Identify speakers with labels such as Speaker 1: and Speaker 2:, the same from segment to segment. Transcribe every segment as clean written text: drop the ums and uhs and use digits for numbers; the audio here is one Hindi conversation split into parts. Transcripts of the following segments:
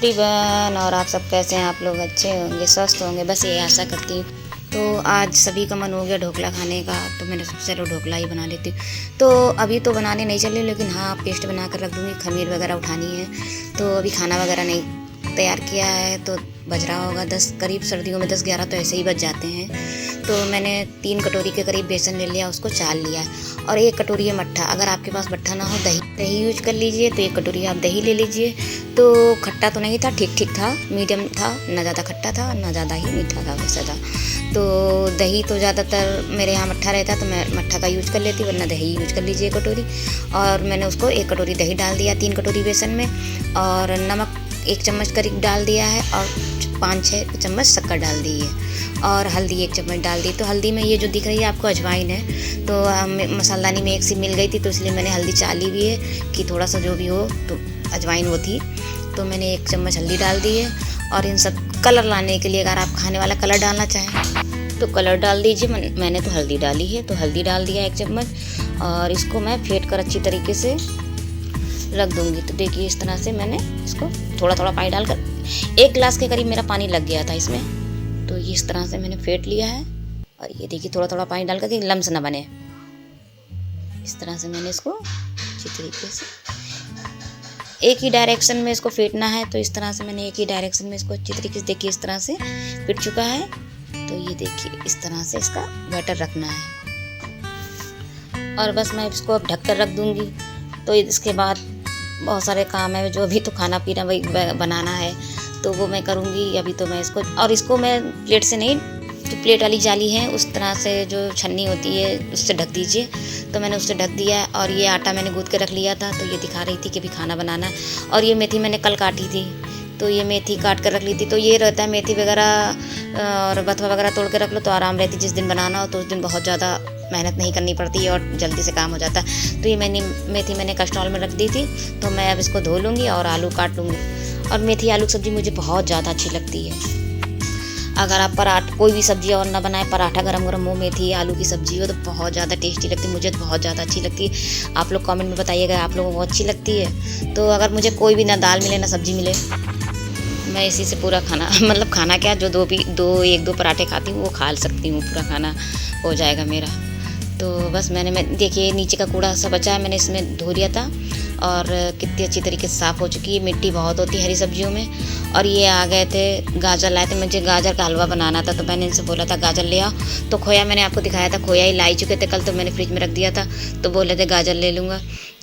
Speaker 1: एवरीवन, और आप सब कैसे हैं? आप लोग अच्छे होंगे, स्वस्थ होंगे, बस ये आशा करती हूँ। तो आज सभी का मन हो गया ढोकला खाने का, तो मैंने सोचा चलो ढोकला ही बना लेती हूँ। तो अभी तो बनाने नहीं चले, लेकिन हाँ पेस्ट बना कर रख दूँगी। खमीर वगैरह उठानी है, तो अभी खाना वगैरह नहीं तैयार किया है। तो बज रहा होगा 10 करीब, सर्दियों में 10-11 तो ऐसे ही बज जाते हैं। तो मैंने 3 कटोरी के करीब बेसन ले लिया, उसको चाल लिया, और 1 कटोरी है मट्ठा। अगर आपके पास मट्ठा ना हो, दही यूज कर लीजिए, तो 1 कटोरी आप दही ले लीजिए। तो खट्टा तो नहीं था, ठीक ठीक था, मीडियम था, ना ज़्यादा खट्टा था ना ज़्यादा ही मीठा था, वैसा था। तो दही तो ज़्यादातर मेरे यहाँ मट्ठा रहता, तो मैं मट्ठा का यूज कर लेती, वरना दही यूज कर लीजिए 1 कटोरी। और मैंने उसको 1 कटोरी दही डाल दिया 3 कटोरी बेसन में, और नमक 1 चम्मच करीब डाल दिया है, और 5-6 चम्मच शक्कर डाल दी है, और हल्दी 1 चम्मच डाल दी। तो हल्दी में ये जो दिख रही है आपको अजवाइन है, तो मसालानी में एक सी मिल गई थी, तो इसलिए मैंने हल्दी चाली भी है कि थोड़ा सा जो भी हो, तो अजवाइन वो थी, तो मैंने 1 चम्मच हल्दी डाल दी है। और इन सब कलर लाने के लिए, अगर आप खाने वाला कलर डालना चाहें तो कलर डाल दीजिए। मैंने तो हल्दी डाली है, तो हल्दी डाल दिया 1 चम्मच, और इसको मैं फेंट कर अच्छी तरीके से रख दूँगी। तो देखिए इस तरह से मैंने इसको थोड़ा थोड़ा पानी डालकर 1 गिलास के करीब मेरा पानी लग गया था इसमें। तो ये इस तरह से मैंने फेंट लिया है, और ये देखिए थोड़ा थोड़ा पानी डालकर कि लम्स ना बने। इस तरह से मैंने इसको अच्छी तरीके से एक ही डायरेक्शन में इसको फेंटना है। तो इस तरह से मैंने एक ही डायरेक्शन में इसको अच्छी तरीके से, देखिए इस तरह से फिट चुका है। तो ये देखिए इस तरह से इसका बैटर रखना है, और बस मैं इसको अब ढक कर रख दूँगी। तो इसके बाद बहुत सारे काम है, जो अभी तो खाना पीना वही बनाना है, तो वो मैं करूँगी। अभी तो मैं इसको मैं प्लेट से नहीं, जो प्लेट वाली जाली है उस तरह से, जो छन्नी होती है उससे ढक दीजिए। तो मैंने उससे ढक दिया, और ये आटा मैंने गूँथ के रख लिया था, तो ये दिखा रही थी कि अभी खाना बनाना है। और ये मेथी मैंने कल काटी थी, तो ये मेथी काट कर रख ली थी। तो ये रहता है मेथी वगैरह और बथुआ वगैरह तोड़ के रख लो, तो आराम रहती। जिस दिन बनाना हो तो उस दिन बहुत ज़्यादा मेहनत नहीं करनी पड़ती है, और जल्दी से काम हो जाता है। तो ये मेथी मैंने कस्टॉल में रख दी थी, तो मैं अब इसको धो लूँगी और आलू काट लूँगी। और मेथी आलू की सब्ज़ी मुझे बहुत ज़्यादा अच्छी लगती है। अगर आप कोई भी सब्ज़ी और ना बनाए, पराठा गरम गरम हो, मेथी आलू की सब्ज़ी हो, तो बहुत ज़्यादा टेस्टी लगती है। मुझे तो बहुत ज़्यादा अच्छी लगती है। आप लोग कमेंट में बताइएगा आप लोगों को अच्छी लगती है। तो अगर मुझे कोई भी ना दाल मिले ना सब्ज़ी मिले, मैं इसी से पूरा खाना मतलब खाना क्या, जो 1-2 पराठे खाती हूँ वो खा सकती हूँ, पूरा खाना हो जाएगा मेरा। तो बस मैं देखिए नीचे का कूड़ा सब बचा है, मैंने इसमें धो लिया था, और कितनी अच्छी तरीके से साफ़ हो चुकी है। मिट्टी बहुत होती है हरी सब्जियों में। और ये आ गए थे, गाजर लाए थे, मुझे गाजर का हलवा बनाना था, तो मैंने इनसे बोला था गाजर ले आओ। तो खोया मैंने आपको दिखाया था, खोया ही लाई चुके थे कल, तो मैंने फ्रिज में रख दिया था। तो बोले थे गाजर ले लूँगा,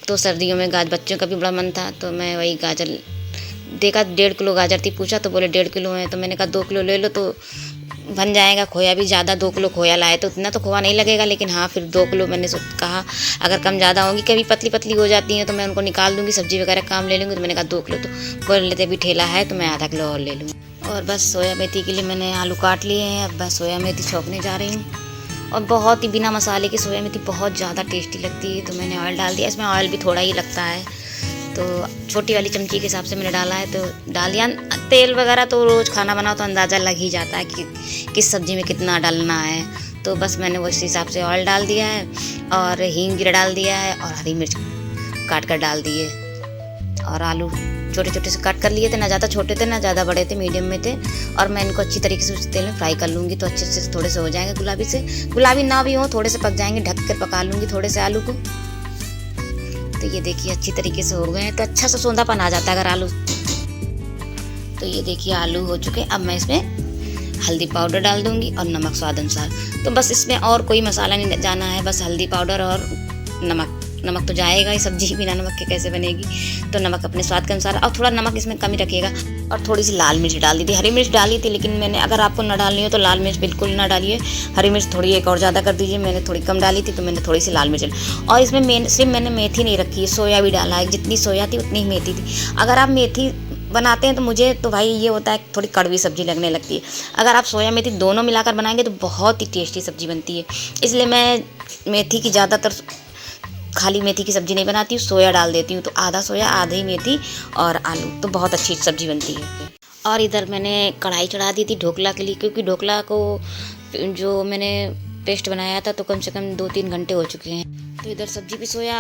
Speaker 1: तो सर्दियों में बच्चों का भी बड़ा मन था, तो मैं वही गाजर देखा, 1.5 किलो गाजर थी। पूछा तो बोले 1.5 किलो है, तो मैंने कहा 2 किलो ले लो, तो बन जाएगा। खोया भी ज़्यादा, 2 किलो खोया लाए, तो उतना तो खोया नहीं लगेगा, लेकिन हाँ फिर 2 किलो मैंने कहा अगर कम ज़्यादा होंगी, कभी पतली पतली हो जाती हैं, तो मैं उनको निकाल दूँगी, सब्ज़ी वगैरह काम ले लूँगी। तो मैंने कहा 2 किलो, तो बोल लेते अभी ठेला है तो मैं आधा किलो और ले लूँगी। और बस सोया मेथी के लिए मैंने आलू काट लिए हैं, अब बस सोया मेथी छौंकने जा रही हूँ। और बहुत ही बिना मसाले की सोया मेथी बहुत ज़्यादा टेस्टी लगती है। तो मैंने ऑयल डाल दिया, इसमें ऑयल भी थोड़ा ही लगता है, तो छोटी वाली चमची के हिसाब से मैंने डाला है, तो डाल दिया। तेल वगैरह तो रोज़ खाना बनाओ तो अंदाज़ा लग ही जाता है कि किस सब्ज़ी में कितना डालना है। तो बस मैंने उस हिसाब से ऑयल डाल दिया है, और हींग जीरा डाल दिया है, और हरी मिर्च काट कर डाल दिए, और आलू छोटे छोटे से काट कर लिए थे, ना ज़्यादा छोटे थे ना ज़्यादा बड़े थे, मीडियम में थे। और मैं इनको अच्छी तरीके से उस तेल में फ्राई कर लूँगी, तो अच्छे से थोड़े से हो जाएंगे गुलाबी ना भी हो, थोड़े से पक जाएंगे। ढक कर पका लूँगी थोड़े से आलू को। तो ये देखिए अच्छी तरीके से हो गए हैं, तो अच्छा सा सौंधापन आ जाता है अगर आलू। तो ये देखिए आलू हो चुके हैं। अब मैं इसमें हल्दी पाउडर डाल दूँगी, और नमक स्वाद अनुसार। तो बस इसमें और कोई मसाला नहीं जाना है, बस हल्दी पाउडर और नमक तो जाएगा ही, सब्जी बिना नमक के कैसे बनेगी। तो नमक अपने स्वाद के अनुसार, और थोड़ा नमक इसमें कम ही रखिएगा। और थोड़ी सी लाल मिर्च डाल दी थी, हरी मिर्च डाली थी, लेकिन मैंने, अगर आपको ना डालनी हो तो लाल मिर्च बिल्कुल ना डालिए, हरी मिर्च थोड़ी एक और ज़्यादा कर दीजिए। मैंने थोड़ी कम डाली थी, तो मैंने थोड़ी सी लाल मिर्च। और इसमें सिर्फ मैंने मेथी नहीं रखी है, सोया भी डाला है। जितनी सोया थी उतनी ही मेथी थी। अगर आप मेथी बनाते हैं तो मुझे तो भाई ये होता है थोड़ी कड़वी सब्जी लगने लगती है। अगर आप सोया मेथी दोनों मिलाकर बनाएंगे तो बहुत ही टेस्टी सब्जी बनती है। इसलिए मैं मेथी की ज़्यादातर खाली मेथी की सब्ज़ी नहीं बनाती हूँ, सोया डाल देती हूँ। तो आधा सोया आधी मेथी और आलू, तो बहुत अच्छी सब्ज़ी बनती है। और इधर मैंने कढ़ाई चढ़ा दी थी ढोकला के लिए, क्योंकि ढोकला को जो मैंने पेस्ट बनाया था तो कम से कम 2-3 घंटे हो चुके हैं। तो इधर सब्ज़ी भी सोया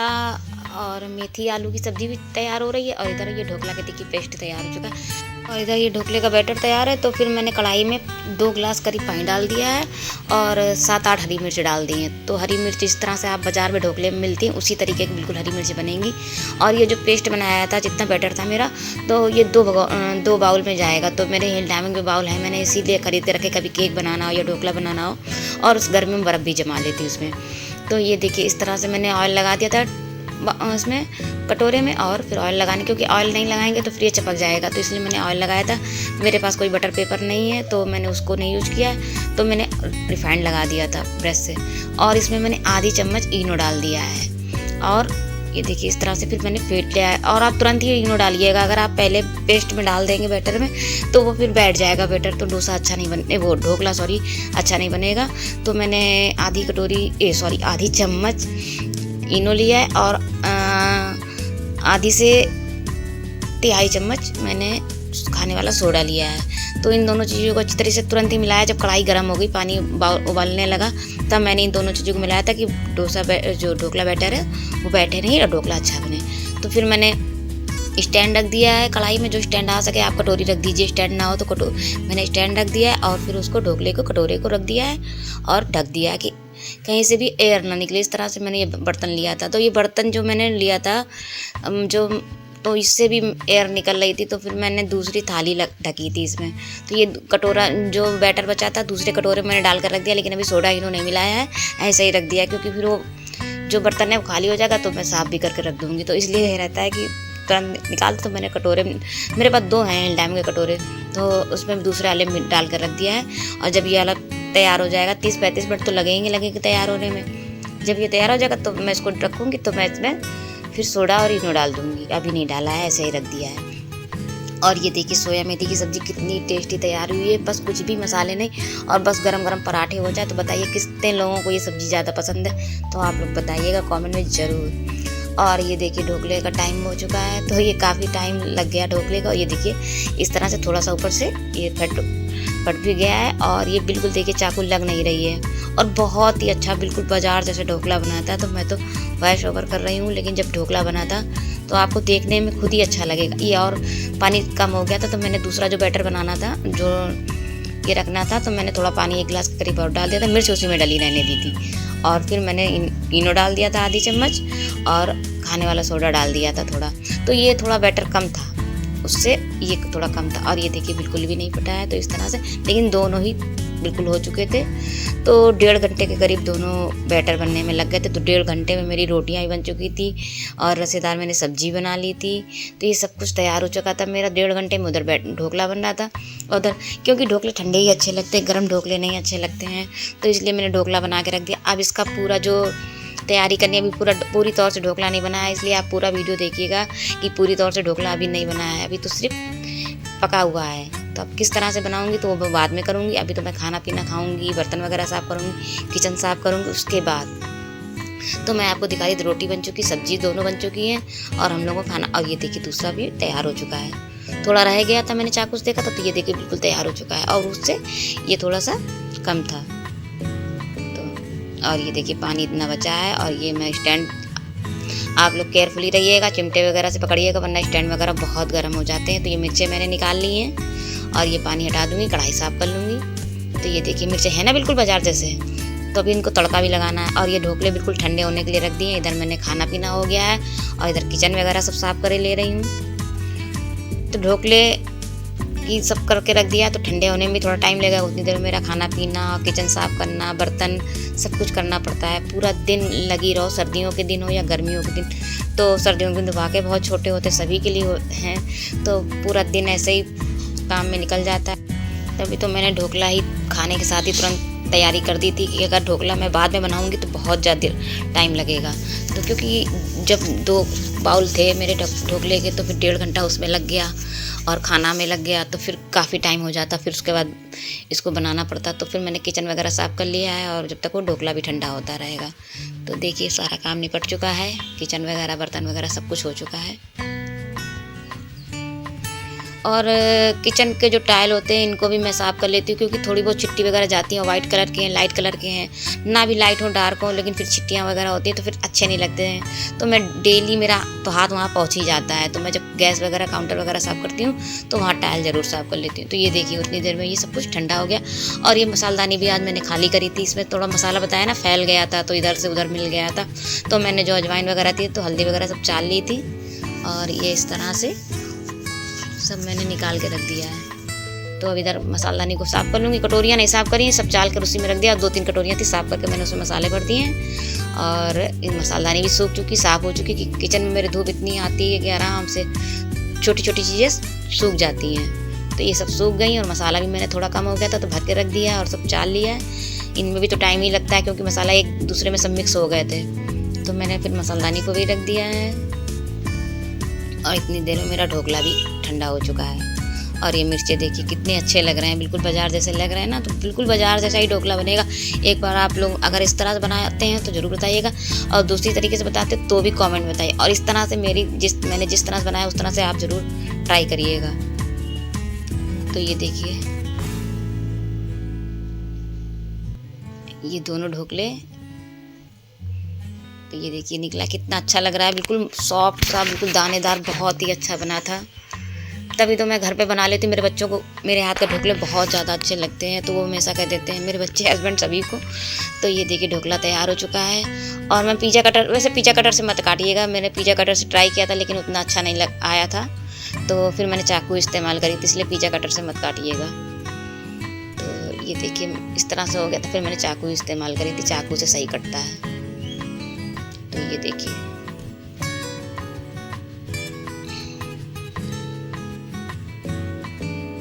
Speaker 1: और मेथी आलू की सब्ज़ी भी तैयार हो रही है। और इधर ये ढोकला के देखिए पेस्ट तैयार हो चुका है। और इधर ये ढोकले का बैटर तैयार है। तो फिर मैंने कढ़ाई में 2 गिलास करीब पानी डाल दिया है और 7-8 हरी मिर्च डाल दी हैं। तो हरी मिर्च इस तरह से आप बाज़ार में ढोकले में मिलती हैं उसी तरीके की बिल्कुल हरी मिर्च बनेंगी। और ये जो पेस्ट बनाया था, जितना बैटर था मेरा, तो ये 2 बाउल में जाएगा। तो मेरे हिल डायमंड के बाउल है, मैंने इसीलिए खरीद के रखे, कभी केक बनाना हो या ढोकला बनाना हो। और उस गर्मी में बर्फ़ भी जमा लेती हूँ उसमें। तो ये देखिए इस तरह से मैंने ऑयल लगा दिया था उसमें कटोरे में। और फिर ऑयल लगाने, क्योंकि ऑयल नहीं लगाएंगे तो फिर ये चिपक जाएगा, तो इसलिए मैंने ऑयल लगाया था। मेरे पास कोई बटर पेपर नहीं है तो मैंने उसको नहीं यूज़ किया, तो मैंने रिफाइंड लगा दिया था ब्रश से। और इसमें मैंने आधी चम्मच इनो डाल दिया है। और ये देखिए इस तरह से फिर मैंने फेंट लिया है। और आप तुरंत ही इनो डालिएगा, अगर आप पहले पेस्ट में डाल देंगे बैटर में तो वो फिर बैठ जाएगा बैटर, तो डोसा अच्छा नहीं बने, वो ढोकला अच्छा नहीं बनेगा। तो मैंने आधी चम्मच इनो लिया है और आधी से तिहाई चम्मच मैंने खाने वाला सोडा लिया है। तो इन दोनों चीज़ों को अच्छी तरह से तुरंत ही मिलाया। जब कढ़ाई गर्म हो गई, पानी उबालने लगा, तब मैंने इन दोनों चीज़ों को मिलाया था कि जो ढोकला बैटर है वो बैठे नहीं और ढोकला अच्छा बने। तो फिर मैंने स्टैंड रख दिया है कढ़ाई में, जो स्टैंड आ सके आप कटोरी रख दीजिए, स्टैंड ना हो तो मैंने स्टैंड रख दिया है। और फिर उसको कटोरे को रख दिया है और ढक दिया है कि कहीं से भी एयर ना निकले। इस तरह से मैंने ये बर्तन लिया था। तो ये बर्तन जो मैंने लिया था तो इससे भी एयर निकल रही थी, तो फिर मैंने दूसरी थाली ढकी थी इसमें। तो ये कटोरा जो बैटर बचा था दूसरे कटोरे में मैंने डाल कर रख दिया, लेकिन अभी सोडा इनो नहीं मिलाया है, ऐसे ही रख दिया, क्योंकि फिर वो जो बर्तन है वो खाली हो जाएगा तो मैं साफ़ भी करके रख दूँगी। तो इसलिए ये रहता है कि तुरंत निकाल। तो मैंने कटोरे, मेरे पास 2 हैं डैम के कटोरे, तो उसमें दूसरे वाले में डाल कर रख दिया है। और जब ये वाला तैयार हो जाएगा, 30-35 मिनट तो लगेंगे तैयार होने में। जब ये तैयार हो जाएगा तो मैं इसको रखूँगी, तो मैं इसमें फिर सोडा और इनो डाल दूँगी। अभी नहीं डाला है, ऐसे ही रख दिया है। और ये देखिए सोया मेथी की सब्ज़ी कितनी टेस्टी तैयार हुई है। बस कुछ भी मसाले नहीं, और बस गरम गरम पराठे हो जाए। तो बताइए कितने लोगों को ये सब्ज़ी ज़्यादा पसंद है, तो आप लोग बताइएगा कमेंट में ज़रूर। और ये देखिए ढोकले का टाइम हो चुका है, तो ये काफ़ी टाइम लग गया ढोकले का। और ये देखिए इस तरह से थोड़ा सा ऊपर से ये फट भी गया है। और ये बिल्कुल देखिए चाकू लग नहीं रही है, और बहुत ही अच्छा बिल्कुल बाजार जैसे ढोकला बनाता है। तो मैं तो वॉइस ओवर कर रही हूँ, लेकिन जब ढोकला बना था तो आपको देखने में खुद ही अच्छा लगेगा। ये और पानी कम हो गया था, तो मैंने दूसरा जो बैटर बनाना था, जो ये रखना था, तो मैंने थोड़ा पानी 1 गिलास के करीब और डाल दिया था। मिर्च उसी में डली रहने दी थी। और फिर मैंने इनो डाल दिया था आधी चम्मच, और खाने वाला सोडा डाल दिया था थोड़ा। तो ये थोड़ा बैटर कम था, उससे ये थोड़ा कम था। और ये देखिए बिल्कुल भी नहीं फटा है। तो इस तरह से, लेकिन दोनों ही बिल्कुल हो चुके थे। तो 1.5 घंटे के करीब दोनों बैटर बनने में लग गए थे। तो 1.5 घंटे में मेरी रोटियां ही बन चुकी थी, और रसेदार मैंने सब्जी बना ली थी। तो ये सब कुछ तैयार हो चुका था मेरा। 1.5 घंटे में उधर ढोकला बन रहा था, उधर क्योंकि ढोकले ठंडे ही अच्छे लगते हैं, गर्म ढोकले नहीं अच्छे लगते हैं। तो इसलिए मैंने ढोकला बना के रख दिया। अब इसका पूरा जो तैयारी करनी है, अभी पूरी तौर से ढोकला नहीं बना है, इसलिए आप पूरा वीडियो देखिएगा कि पूरी तौर से ढोकला अभी नहीं बना है, अभी तो सिर्फ पका हुआ है। तो अब किस तरह से बनाऊंगी तो वो बाद में करूंगी। अभी तो मैं खाना पीना खाऊंगी, बर्तन वगैरह साफ़ करूंगी, किचन साफ़ करूंगी, उसके बाद तो मैं आपको दिखा रही, रोटी बन चुकी, सब्जी दोनों बन चुकी हैं, और हम लोगों को खाना। और ये देखिए दूसरा भी तैयार हो चुका है। थोड़ा रह गया था, मैंने चाकू से देखा था, तो ये देखिए बिल्कुल तैयार हो चुका है, और उससे ये थोड़ा सा कम था। तो और ये देखिए पानी इतना बचा है। और ये मैं स्टैंड, आप लोग केयरफुली रहिएगा, चिमटे वगैरह से पकड़िएगा, वरना स्टैंड वगैरह बहुत गर्म हो जाते हैं। तो ये मिर्चें मैंने निकाल ली हैं, और ये पानी हटा दूँगी, कढ़ाई साफ़ कर लूँगी। तो ये देखिए मिर्चें हैं ना बिल्कुल बाजार जैसे। तो अभी इनको तड़का भी लगाना है। और ये ढोकले बिल्कुल ठंडे होने के लिए रख दिए। इधर मैंने खाना पीना हो गया है, और इधर किचन वगैरह सब साफ़ करे ले रही हूँ। तो ढोकले की सब करके रख दिया, तो ठंडे होने में थोड़ा टाइम लगेगा। उतनी देर मेरा खाना पीना, किचन साफ़ करना, बर्तन सब कुछ करना पड़ता है। पूरा दिन लगी रहो, सर्दियों के दिन हो या गर्मियों के दिन। तो सर्दियों के दिन तो वाकई बहुत छोटे होते, सभी के लिए हैं, तो पूरा दिन ऐसे ही काम में निकल जाता है। तभी तो मैंने ढोकला ही खाने के साथ ही तुरंत तैयारी कर दी थी कि अगर ढोकला मैं बाद में बनाऊंगी तो बहुत ज़्यादा टाइम लगेगा। तो क्योंकि जब 2 बाउल थे मेरे ढोकले के, तो फिर 1.5 घंटा उसमें लग गया, और खाना में लग गया, तो फिर काफ़ी टाइम हो जाता। फिर उसके बाद इसको बनाना पड़ता। तो फिर मैंने किचन वगैरह साफ़ कर लिया है, और जब तक वो ढोकला भी ठंडा होता रहेगा। तो देखिए सारा काम निपट चुका है, किचन वगैरह, बर्तन वगैरह सब कुछ हो चुका है। और किचन के जो टाइल होते हैं इनको भी मैं साफ़ कर लेती हूँ, क्योंकि थोड़ी बहुत चिट्टी वगैरह जाती हैं। वाइट कलर के हैं, लाइट कलर के हैं, ना भी लाइट हो डार्क हो, लेकिन फिर चिट्टियाँ वगैरह होती हैं तो फिर अच्छे नहीं लगते हैं। तो मैं डेली मेरा तो हाथ वहाँ पहुँच ही जाता है। तो मैं जब गैस वगैरह काउंटर वगैरह साफ़ करती हूँ तो वहाँ टाइल ज़रूर साफ़ कर लेती हूँ। तो ये देखिए उतनी देर में ये सब कुछ ठंडा हो गया। और ये मसालदानी भी आज मैंने खाली करी थी। इसमें थोड़ा मसाला बताया ना फैल गया था, तो इधर से उधर मिल गया था। तो मैंने जो अजवाइन वगैरह थी तो हल्दी वगैरह सब चाल ली थी, और ये इस तरह से सब मैंने निकाल के रख दिया है। तो अब इधर मसालदानी को साफ़ कर लूँगी। कटोरियाँ नहीं साफ़ करी हैं, सब चाल कर उसी में रख दिया। 2-3 कटोरियाँ थी, साफ़ करके मैंने उसमें मसाले भर दिए हैं। और मसालदानी भी सूख चुकी, साफ़ हो चुकी। कि किचन में मेरे धूप इतनी आती है कि आराम से छोटी छोटी चीज़ें सूख जाती हैं। तो ये सब सूख गई, और मसाला भी मैंने थोड़ा कम हो गया था तो भर के रख दिया और सब चाल लिया है। इनमें भी तो टाइम ही लगता है, क्योंकि मसाला एक दूसरे में सब मिक्स हो गए थे। तो मैंने फिर मसालदानी को भी रख दिया है, और इतनी देर में मेरा ढोकला भी ठंडा हो चुका है। और ये मिर्चें देखिए कितने अच्छे लग रहे हैं, बिल्कुल बाज़ार जैसे लग रहे हैं ना। तो बिल्कुल बाज़ार जैसा ही ढोकला बनेगा। एक बार आप लोग अगर इस तरह से बनाते हैं तो ज़रूर बताइएगा, और दूसरी तरीके से बताते तो भी कमेंट में बताइए। और इस तरह से मैंने जिस तरह से बनाया उस तरह से आप ज़रूर ट्राई करिएगा। तो ये देखिए ये दोनों ढोकले, तो ये देखिए निकला कितना अच्छा लग रहा है। बिल्कुल सॉफ्ट सा, बिल्कुल दानेदार, बहुत ही अच्छा बना था। तभी तो मैं घर पे बना लेती हूँ। मेरे बच्चों को मेरे हाथ के ढोकले बहुत ज़्यादा अच्छे लगते हैं, तो वो हमेशा कह देते हैं, मेरे बच्चे, हस्बैंड, सभी को। तो ये देखिए ढोकला तैयार हो चुका है। और मैं पिज़्ज़ा कटर, वैसे पिज़्ज़ा कटर से मत काटिएगा, मैंने पिज़्ज़ा कटर से ट्राई किया था लेकिन उतना अच्छा नहीं आया था, तो फिर मैंने चाकू इस्तेमाल करी थी, इसलिए पिज़्ज़ा कटर से मत काटिएगा। तो ये देखिए इस तरह से हो गया, तो फिर मैंने चाकू इस्तेमाल करी थी, चाकू से सही कटता है। तो ये देखिए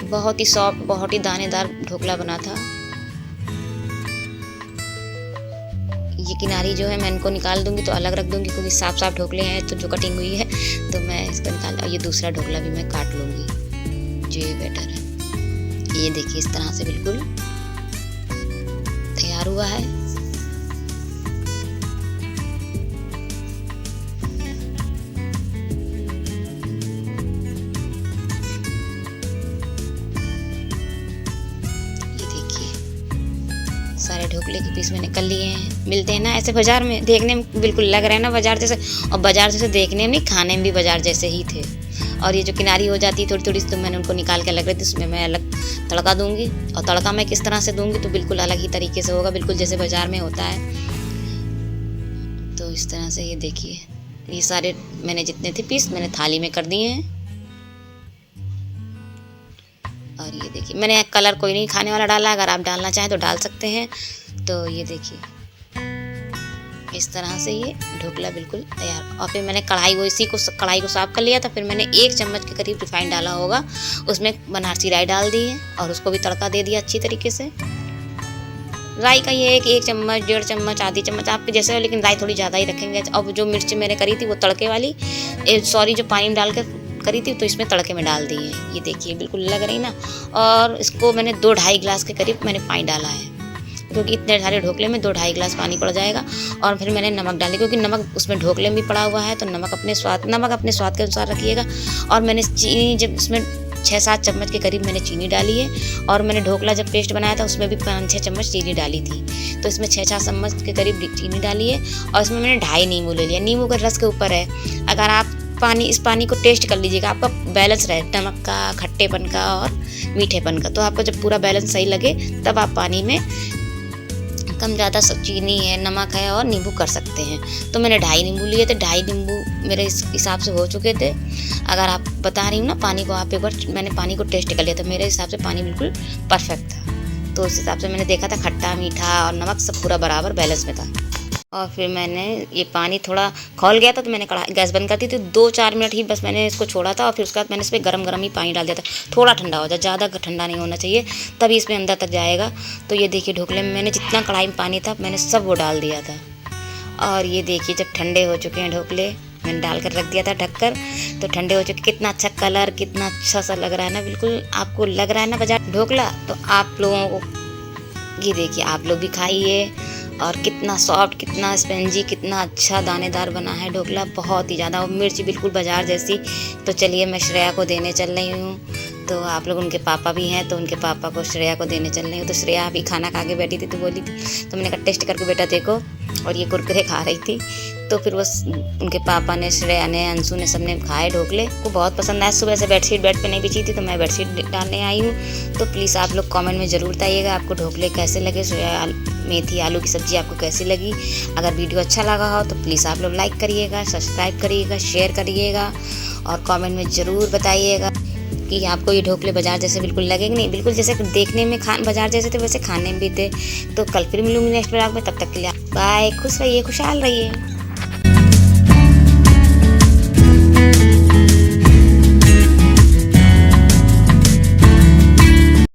Speaker 1: बहुत ही सॉफ्ट, बहुत ही दानेदार ढोकला बना था। ये किनारी जो है मैं इनको निकाल दूंगी, तो अलग रख दूंगी, क्योंकि साफ साफ ढोकले हैं तो जो कटिंग हुई है तो मैं इसको निकाल। और ये दूसरा ढोकला भी मैं काट लूँगी, जो ये बेटर है। ये देखिए इस तरह से बिल्कुल तैयार हुआ है। सारे ढोकले के पीस मैंने कर लिए हैं। मिलते हैं ना ऐसे बाज़ार में, देखने में बिल्कुल लग रहा है ना बाज़ार जैसे, और बाज़ार जैसे देखने में नहीं, खाने में भी बाज़ार जैसे ही थे। और ये जो किनारी हो जाती है थोड़ी थोड़ी, तो मैंने उनको निकाल के अलग रख दी। उसमें मैं अलग तड़का दूंगी, और तड़का मैं किस तरह से दूंगी तो बिल्कुल अलग ही तरीके से होगा, बिल्कुल जैसे बाज़ार में होता है। तो इस तरह से ये देखिए, ये सारे मैंने जितने थे पीस मैंने थाली में कर दिए हैं। और ये देखिए मैंने कलर कोई नहीं खाने वाला डाला, अगर आप डालना चाहें तो डाल सकते हैं। तो ये देखिए इस तरह से ये ढोकला बिल्कुल तैयार। और फिर मैंने कढ़ाई को साफ़ कर लिया था। फिर मैंने 1 चम्मच के करीब रिफाइंड डाला होगा, उसमें बनारसी राई डाल दी है, और उसको भी तड़का दे दिया अच्छी तरीके से। राई का ये है कि 1 चम्मच, 1.5 चम्मच, आधी चम्मच आपके जैसे हो, लेकिन राई थोड़ी ज़्यादा ही रखेंगे। अब जो मिर्च मैंने करी थी वो तड़के वाली, जो पानी में डाल के करी थी, तो इसमें तड़के में डाल दी है। ये देखिए बिल्कुल लग रही ना। और इसको मैंने 2-2.5 गिलास के करीब मैंने पानी डाला है, क्योंकि इतने सारे ढोकले में 2-2.5 गिलास पानी पड़ जाएगा। और फिर मैंने नमक डाली, क्योंकि नमक उसमें ढोकले में भी पड़ा हुआ है, तो नमक अपने स्वाद के अनुसार रखिएगा। और मैंने चीनी, जब इसमें 6-7 चम्मच के करीब मैंने चीनी डाली है। और मैंने ढोकला जब पेस्ट बनाया था उसमें भी 5-6 चम्मच चीनी डाली थी, तो इसमें 6-4 चम्मच के करीब चीनी डाली है। और इसमें मैंने 2.5 नींबू ले लिया। नींबू का रस के ऊपर है, अगर आप इस पानी को टेस्ट कर लीजिएगा, आपका बैलेंस रहे नमक का, खट्टेपन का और मीठेपन का। तो आपको जब पूरा बैलेंस सही लगे तब आप पानी में कम ज़्यादा सब चीनी है, नमक है और नींबू कर सकते हैं। तो मैंने 2.5 नींबू लिए थे, 2.5 नींबू मेरे इस हिसाब से हो चुके थे। अगर आप बता रही हूँ ना पानी को, आप एक बार मैंने पानी को टेस्ट कर लिया था, मेरे हिसाब से पानी बिल्कुल परफेक्ट था। तो उस हिसाब से मैंने देखा था खट्टा, मीठा और नमक सब पूरा बराबर बैलेंस में था। और फिर मैंने ये पानी थोड़ा खौल गया था, तो मैंने गैस बंद कर दी थी। 2-4 मिनट ही बस मैंने इसको छोड़ा था। और फिर उसके बाद मैंने इसमें गरम ही पानी डाल दिया था। थोड़ा ठंडा हो जाए, ज़्यादा ठंडा नहीं होना चाहिए, तभी इसमें अंदर तक जाएगा। तो ये देखिए ढोकले में मैंने जितना कढ़ाई में पानी था मैंने सब वो डाल दिया था। और ये देखिए जब ठंडे हो चुके हैं ढोकले, मैंने डाल कर रख दिया था ढककर, तो ठंडे हो चुके। कितना अच्छा कलर, कितना अच्छा सा लग रहा है ना, बिल्कुल आपको लग रहा है ना बाजार ढोकला। तो आप लोगों को ये देखिए, आप लोग भी खाइए। और कितना सॉफ्ट, कितना स्पंजी, कितना अच्छा दानेदार बना है ढोकला, बहुत ही ज़्यादा। और मिर्च बिल्कुल बाज़ार जैसी। तो चलिए मैं श्रेया को देने चल रही हूँ। तो आप लोग उनके पापा भी हैं, तो उनके पापा को श्रेया को देने चल रही हूँ। तो श्रेया अभी खाना खा के बैठी थी तो बोली थी, तो मैंने कहा टेस्ट करके बेटा देखो, और ये कुरकुरे खा रही थी। तो फिर वो उनके पापा ने, श्रेया ने, अंशु ने, सबने खाए ढोकले, को बहुत पसंद आया। सुबह से बेडशीट बेड पे नहीं बिछी थी तो मैं बेडशीट डालने आई हूँ। तो प्लीज़ आप लोग कमेंट में ज़रूर बताइएगा आपको ढोकले कैसे लगे, मेथी आलू की सब्ज़ी आपको कैसी लगी। अगर वीडियो अच्छा लगा हो तो प्लीज़ आप लोग लाइक करिएगा, सब्सक्राइब करिएगा, शेयर करिएगा और कमेंट में ज़रूर बताइएगा कि आपको ये ढोकले बाज़ार जैसे बिल्कुल लगेंगे नहीं, बिल्कुल जैसे देखने में बाज़ार जैसे थे वैसे खाने में भी थे। तो कल फिर मिलूंगी नेक्स्ट ब्लॉग में, तब तक के लिए बाय, खुश रहिए, खुशहाल रहिए।